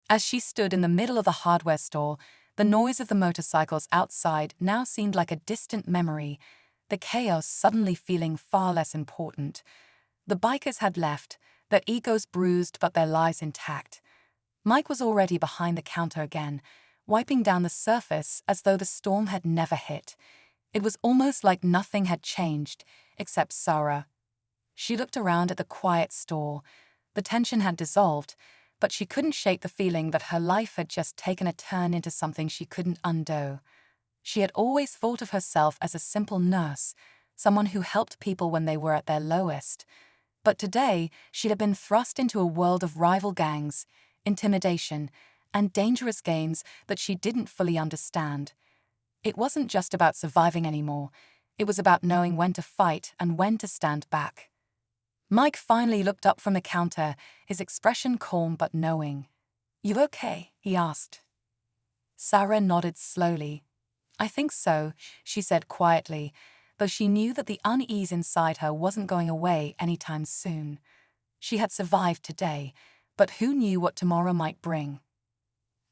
As she stood in the middle of the hardware store, the noise of the motorcycles outside now seemed like a distant memory, the chaos suddenly feeling far less important. The bikers had left, their egos bruised but their lives intact. Mike was already behind the counter again, wiping down the surface as though the storm had never hit. It was almost like nothing had changed, except Sarah. She looked around at the quiet store. The tension had dissolved, but she couldn't shake the feeling that her life had just taken a turn into something she couldn't undo. She had always thought of herself as a simple nurse, someone who helped people when they were at their lowest. But today, she'd have been thrust into a world of rival gangs, intimidation, and dangerous games that she didn't fully understand. It wasn't just about surviving anymore. It was about knowing when to fight and when to stand back. Mike finally looked up from the counter, his expression calm but knowing. "You okay?" he asked. Sarah nodded slowly. "I think so," she said quietly, though she knew that the unease inside her wasn't going away anytime soon. She had survived today, but who knew what tomorrow might bring?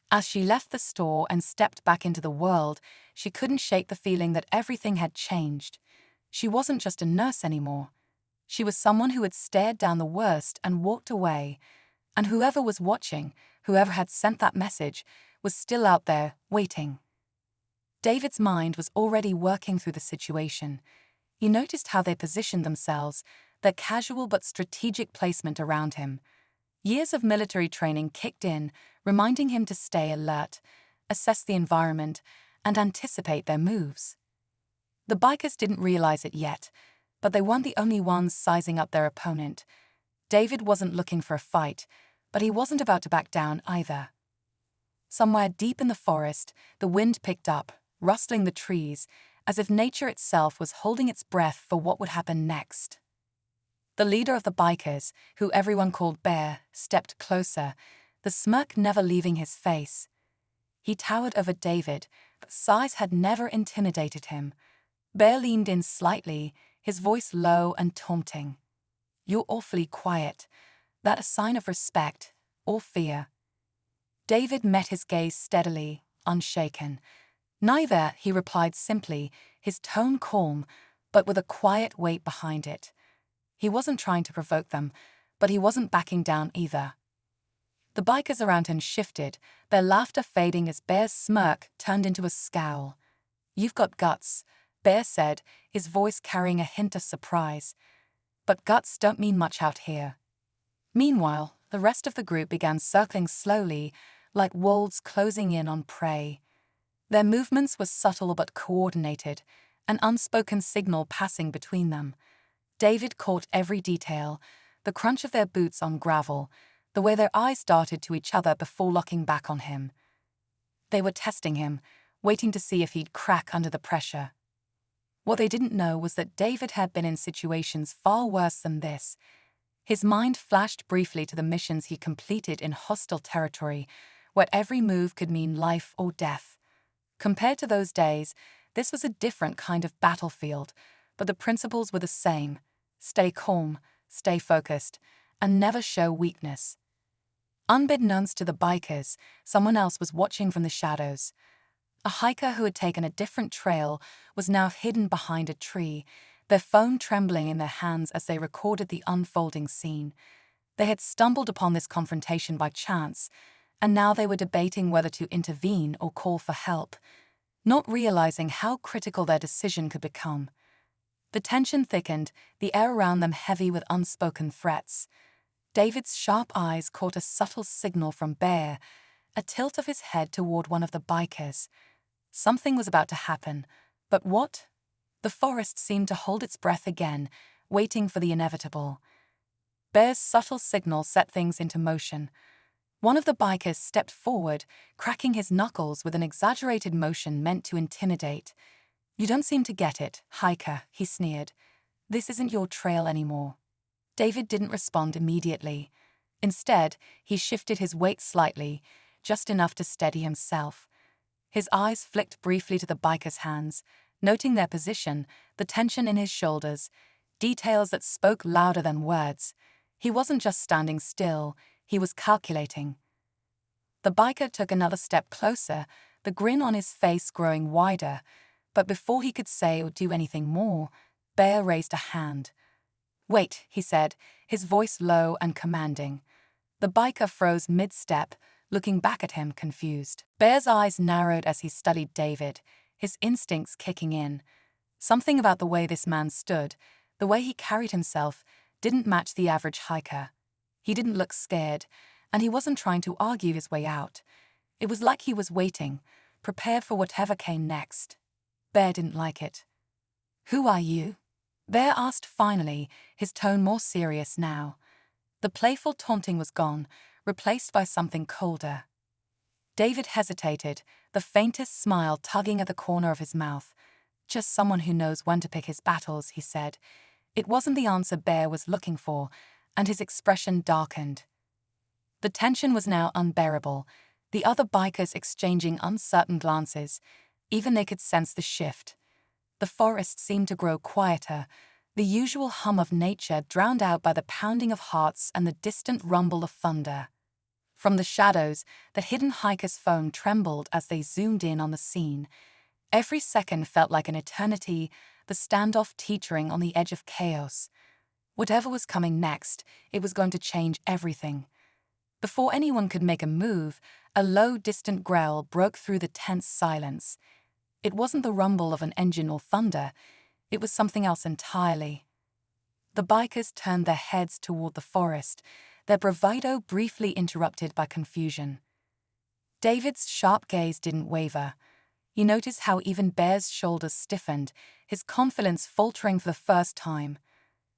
As she left the store and stepped back into the world, she couldn't shake the feeling that everything had changed. She wasn't just a nurse anymore. She was someone who had stared down the worst and walked away. And whoever was watching, whoever had sent that message, was still out there, waiting. David's mind was already working through the situation. He noticed how they positioned themselves, their casual but strategic placement around him. Years of military training kicked in, reminding him to stay alert, assess the environment, and anticipate their moves. The bikers didn't realize it yet, but they weren't the only ones sizing up their opponent. David wasn't looking for a fight, but he wasn't about to back down either. Somewhere deep in the forest, the wind picked up, rustling the trees, as if nature itself was holding its breath for what would happen next. The leader of the bikers, who everyone called Bear, stepped closer, the smirk never leaving his face. He towered over David, but size had never intimidated him. Bear leaned in slightly, his voice low and taunting. "You're awfully quiet. That a sign of respect or fear?" David met his gaze steadily, unshaken. "Neither," he replied simply, his tone calm, but with a quiet weight behind it. He wasn't trying to provoke them, but he wasn't backing down either. The bikers around him shifted, their laughter fading as Bear's smirk turned into a scowl. "You've got guts," Bear said, his voice carrying a hint of surprise. "But guts don't mean much out here." Meanwhile, the rest of the group began circling slowly, like wolves closing in on prey. Their movements were subtle but coordinated, an unspoken signal passing between them. David caught every detail, the crunch of their boots on gravel, the way their eyes darted to each other before locking back on him. They were testing him, waiting to see if he'd crack under the pressure. What they didn't know was that David had been in situations far worse than this. His mind flashed briefly to the missions he completed in hostile territory, where every move could mean life or death. Compared to those days, this was a different kind of battlefield, but the principles were the same. Stay calm, stay focused, and never show weakness. Unbeknownst to the bikers, someone else was watching from the shadows. A hiker who had taken a different trail was now hidden behind a tree, their phone trembling in their hands as they recorded the unfolding scene. They had stumbled upon this confrontation by chance, and now they were debating whether to intervene or call for help, not realizing how critical their decision could become. The tension thickened, the air around them heavy with unspoken threats. David's sharp eyes caught a subtle signal from Bear, a tilt of his head toward one of the bikers. Something was about to happen, but what? The forest seemed to hold its breath again, waiting for the inevitable. Bear's subtle signal set things into motion. One of the bikers stepped forward, cracking his knuckles with an exaggerated motion meant to intimidate. "You don't seem to get it, hiker," he sneered. "This isn't your trail anymore." David didn't respond immediately. Instead, he shifted his weight slightly, just enough to steady himself. His eyes flicked briefly to the biker's hands, noting their position, the tension in his shoulders, details that spoke louder than words. He wasn't just standing still, he was calculating. The biker took another step closer, the grin on his face growing wider, but before he could say or do anything more, Bear raised a hand. "Wait," he said, his voice low and commanding. The biker froze mid-step, looking back at him confused. Bear's eyes narrowed as he studied David, his instincts kicking in. Something about the way this man stood, the way he carried himself, didn't match the average hiker. He didn't look scared, and he wasn't trying to argue his way out. It was like he was waiting, prepared for whatever came next. Bear didn't like it. "Who are you?" Bear asked finally, his tone more serious now. The playful taunting was gone, replaced by something colder. David hesitated, the faintest smile tugging at the corner of his mouth. "Just someone who knows when to pick his battles," he said. It wasn't the answer Bear was looking for, and his expression darkened. The tension was now unbearable, the other bikers exchanging uncertain glances. Even they could sense the shift. The forest seemed to grow quieter, the usual hum of nature drowned out by the pounding of hearts and the distant rumble of thunder. From the shadows, the hidden hikers' phone trembled as they zoomed in on the scene. Every second felt like an eternity, the standoff teetering on the edge of chaos. Whatever was coming next, it was going to change everything. Before anyone could make a move, a low, distant growl broke through the tense silence. It wasn't the rumble of an engine or thunder, it was something else entirely. The bikers turned their heads toward the forest, their bravado briefly interrupted by confusion. David's sharp gaze didn't waver. He noticed how even Bear's shoulders stiffened, his confidence faltering for the first time.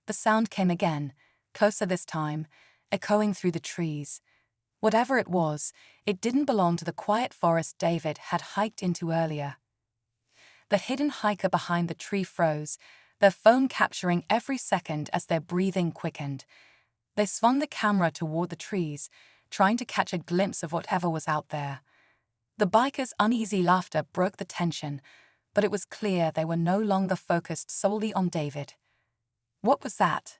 The sound came again, closer this time, echoing through the trees. Whatever it was, it didn't belong to the quiet forest David had hiked into earlier. The hidden hiker behind the tree froze, their phone capturing every second as their breathing quickened. They swung the camera toward the trees, trying to catch a glimpse of whatever was out there. The bikers' uneasy laughter broke the tension, but it was clear they were no longer focused solely on David. "What was that?"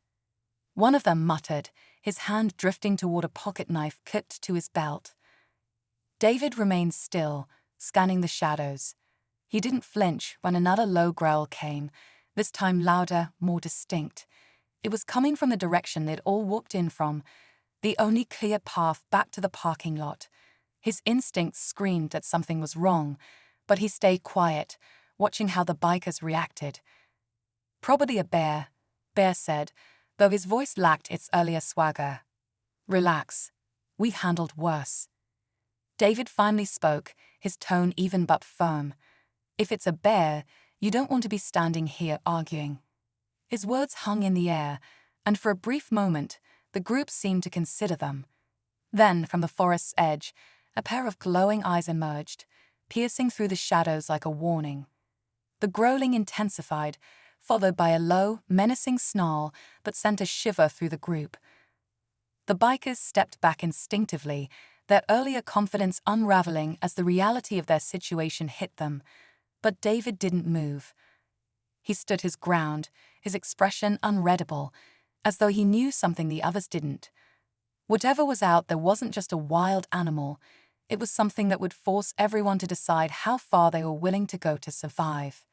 One of them muttered, his hand drifting toward a pocket knife clipped to his belt. David remained still, scanning the shadows. He didn't flinch when another low growl came, this time louder, more distinct. It was coming from the direction they'd all walked in from, the only clear path back to the parking lot. His instincts screamed that something was wrong, but he stayed quiet, watching how the bikers reacted. "Probably a bear," Bear said, though his voice lacked its earlier swagger. "Relax. We've handled worse." David finally spoke, his tone even but firm. "If it's a bear, you don't want to be standing here arguing." His words hung in the air, and for a brief moment, the group seemed to consider them. Then, from the forest's edge, a pair of glowing eyes emerged, piercing through the shadows like a warning. The growling intensified, followed by a low, menacing snarl that sent a shiver through the group. The bikers stepped back instinctively, their earlier confidence unraveling as the reality of their situation hit them. But David didn't move. He stood his ground, his expression unreadable, as though he knew something the others didn't. Whatever was out there wasn't just a wild animal, it was something that would force everyone to decide how far they were willing to go to survive.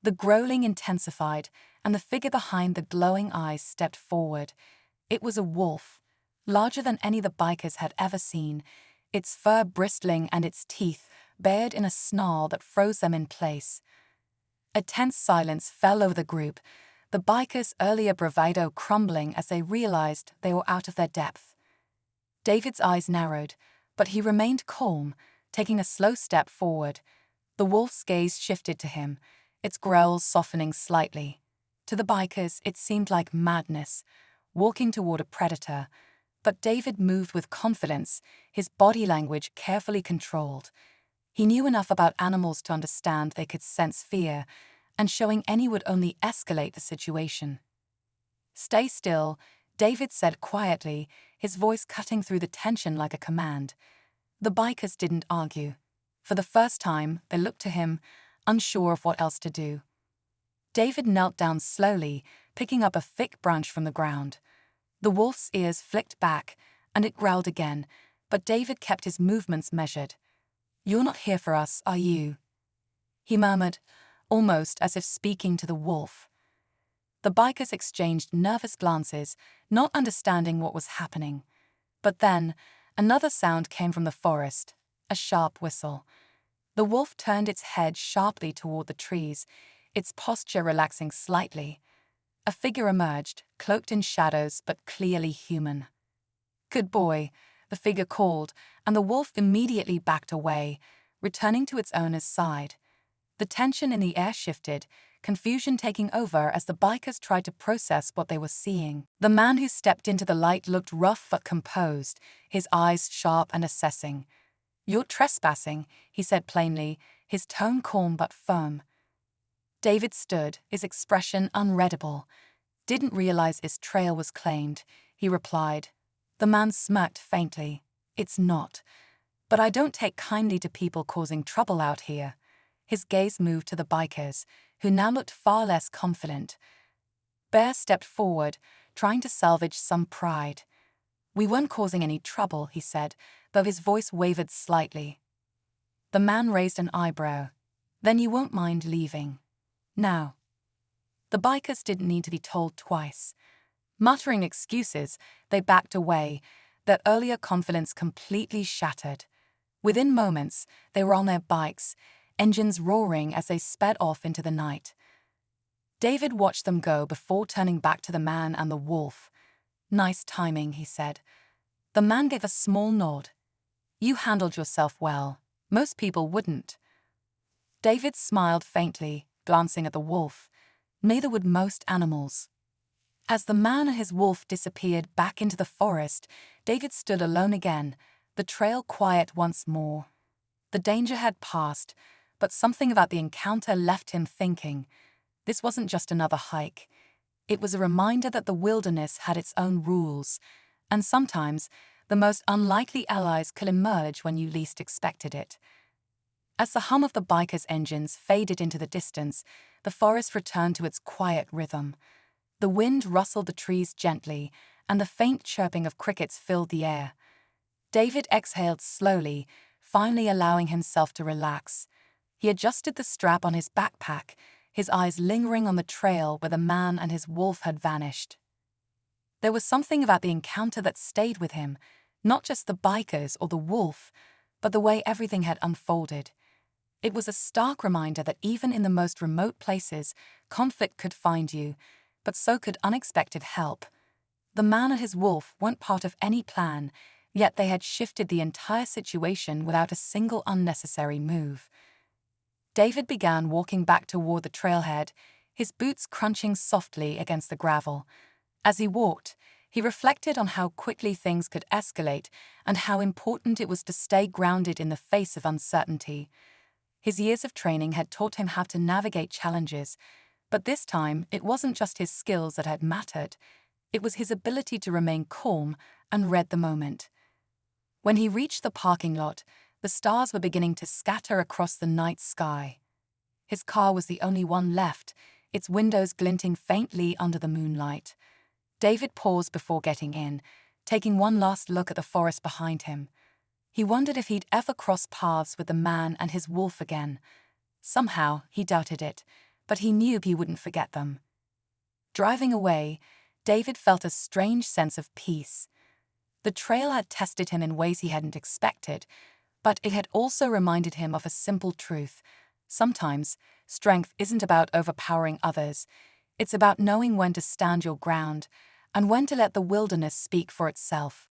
The growling intensified, and the figure behind the glowing eyes stepped forward. It was a wolf, larger than any the bikers had ever seen, its fur bristling and its teeth bared in a snarl that froze them in place. A tense silence fell over the group, the bikers' earlier bravado crumbling as they realized they were out of their depth. David's eyes narrowed, but he remained calm, taking a slow step forward. The wolf's gaze shifted to him, its growls softening slightly. To the bikers, it seemed like madness, walking toward a predator. But David moved with confidence, his body language carefully controlled. He knew enough about animals to understand they could sense fear, and showing any would only escalate the situation. "Stay still," David said quietly, his voice cutting through the tension like a command. The bikers didn't argue. For the first time, they looked to him, unsure of what else to do. David knelt down slowly, picking up a thick branch from the ground. The wolf's ears flicked back, and it growled again, but David kept his movements measured. "You're not here for us, are you?" he murmured, almost as if speaking to the wolf. The bikers exchanged nervous glances, not understanding what was happening. But then, another sound came from the forest, a sharp whistle. The wolf turned its head sharply toward the trees, its posture relaxing slightly. A figure emerged, cloaked in shadows but clearly human. "Good boy," the figure called, and the wolf immediately backed away, returning to its owner's side. The tension in the air shifted, confusion taking over as the bikers tried to process what they were seeing. The man who stepped into the light looked rough but composed, his eyes sharp and assessing. "You're trespassing," he said plainly, his tone calm but firm. David stood, his expression unreadable. "Didn't realize his trail was claimed," he replied. The man smirked faintly. "It's not. But I don't take kindly to people causing trouble out here." His gaze moved to the bikers, who now looked far less confident. Bear stepped forward, trying to salvage some pride. "We weren't causing any trouble," he said, though his voice wavered slightly. The man raised an eyebrow. "Then you won't mind leaving now?" The bikers didn't need to be told twice. Muttering excuses, they backed away, their earlier confidence completely shattered. Within moments, they were on their bikes, engines roaring as they sped off into the night. David watched them go before turning back to the man and the wolf. "Nice timing," he said. The man gave a small nod. "You handled yourself well. Most people wouldn't." David smiled faintly, glancing at the wolf. Neither would most animals. As the man and his wolf disappeared back into the forest, David stood alone again, the trail quiet once more. The danger had passed, but something about the encounter left him thinking. This wasn't just another hike. It was a reminder that the wilderness had its own rules, and sometimes the most unlikely allies could emerge when you least expected it. As the hum of the bikers' engines faded into the distance, the forest returned to its quiet rhythm. The wind rustled the trees gently, and the faint chirping of crickets filled the air. David exhaled slowly, finally allowing himself to relax. He adjusted the strap on his backpack, his eyes lingering on the trail where the man and his wolf had vanished. There was something about the encounter that stayed with him, not just the bikers or the wolf, but the way everything had unfolded. It was a stark reminder that even in the most remote places, conflict could find you, but so could unexpected help. The man and his wolf weren't part of any plan, yet they had shifted the entire situation without a single unnecessary move. David began walking back toward the trailhead, his boots crunching softly against the gravel. As he walked, he reflected on how quickly things could escalate and how important it was to stay grounded in the face of uncertainty. His years of training had taught him how to navigate challenges, but this time it wasn't just his skills that had mattered. It was his ability to remain calm and read the moment. When he reached the parking lot, the stars were beginning to scatter across the night sky. His car was the only one left, its windows glinting faintly under the moonlight. David paused before getting in, taking one last look at the forest behind him. He wondered if he'd ever cross paths with the man and his wolf again. Somehow, he doubted it, but he knew he wouldn't forget them. Driving away, David felt a strange sense of peace. The trail had tested him in ways he hadn't expected, but it had also reminded him of a simple truth. Sometimes, strength isn't about overpowering others. It's about knowing when to stand your ground and when to let the wilderness speak for itself.